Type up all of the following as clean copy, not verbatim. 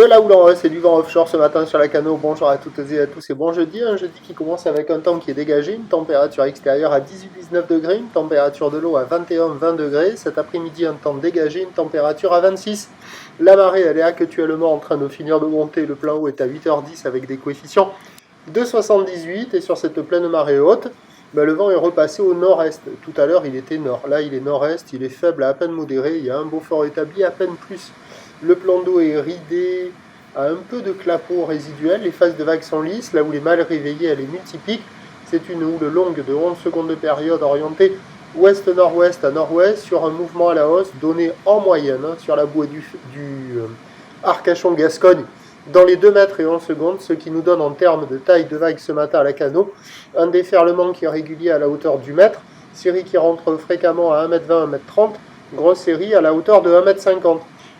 De là où l'on est, c'est du vent offshore ce matin sur la Cano. Bonjour à toutes et à tous et bon jeudi. Un jeudi qui commence avec un temps qui est dégagé, une température extérieure à 18-19 degrés, une température de l'eau à 21-20 degrés. Cet après-midi, un temps dégagé, une température à 26. La marée, elle est actuellement en train de finir de monter. Le plein haut est à 8h10 avec des coefficients de 78. Et sur cette pleine marée haute, le vent est repassé au nord-est. Tout à l'heure, il était nord. Là, il est nord-est. Il est faible à peine modéré. Il y a un beau fort établi, à peine plus. Le plan d'eau est ridé, a un peu de clapot résiduel. Les phases de vagues sont lisses. Là où les mâles réveillés, elle est multipique. C'est une houle longue de 11 secondes de période orientée ouest-nord-ouest à nord-ouest sur un mouvement à la hausse donné en moyenne sur la bouée du Arcachon-Gascogne dans les 2 mètres et 11 secondes, ce qui nous donne en termes de taille de vague ce matin à la Cano un déferlement qui est régulier à la hauteur du mètre, série qui rentre fréquemment à 1m20, 1m30, grosse série à la hauteur de 1m50.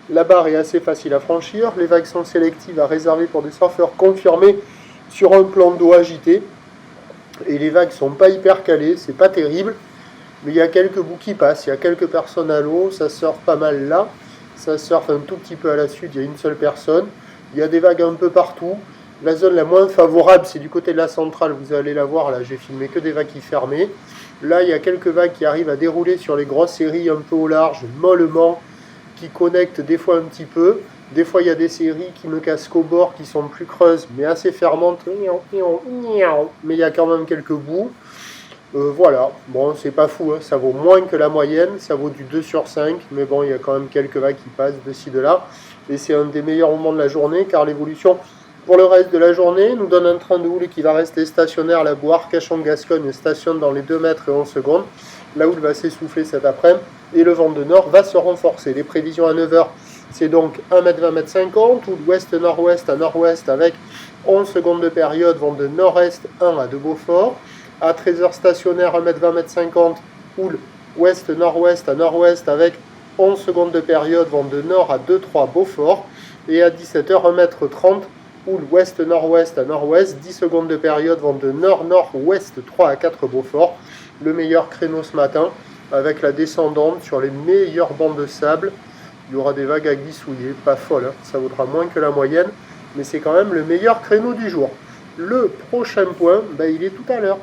La barre est assez facile à franchir, les vagues sont sélectives à réserver pour des surfeurs confirmés sur un plan d'eau agité, et les vagues sont pas hyper calées, c'est pas terrible, mais il y a quelques bouts qui passent, il y a quelques personnes à l'eau, ça surfe pas mal là, ça surfe un tout petit peu à la sud, il y a une seule personne, il y a des vagues un peu partout. La zone la moins favorable, c'est du côté de la centrale, vous allez la voir, là j'ai filmé que des vagues qui fermaient. Là, il y a quelques vagues qui arrivent à dérouler sur les grosses séries un peu au large, mollement, qui connectent des fois un petit peu. Des fois, il y a des séries qui me cassent qu'au bord, qui sont plus creuses, mais assez fermantes. Mais il y a quand même quelques bouts. Voilà, bon, c'est pas fou, hein. Ça vaut moins que la moyenne, ça vaut du 2 sur 5, mais bon, il y a quand même quelques vagues qui passent de ci, de là. Et c'est un des meilleurs moments de la journée, car l'évolution pour le reste de la journée nous donne un train de houle qui va rester stationnaire. La bouée Arcachon-Gascogne stationne dans les 2 mètres et 11 secondes. La houle va s'essouffler cet après-midi et le vent de nord va se renforcer. Les prévisions à 9h, c'est donc 1m20, 1m50, ou d'ouest-nord-ouest à nord-ouest avec 11 secondes de période, vent de nord-est 1 à 2 Beaufort. À 13h stationnaire, 1m20, 1m50, houle ouest-nord-ouest à nord-ouest avec 11 secondes de période, vent de nord à 2-3 Beaufort. Et à 17h, 1m30, houle ouest-nord-ouest à nord-ouest, 10 secondes de période, vent de nord-nord-ouest 3 à 4 Beaufort. Le meilleur créneau ce matin, avec la descendante sur les meilleurs bancs de sable. Il y aura des vagues à glissouiller, pas folle, hein. Ça vaudra moins que la moyenne, mais c'est quand même le meilleur créneau du jour. Le prochain point, il est tout à l'heure.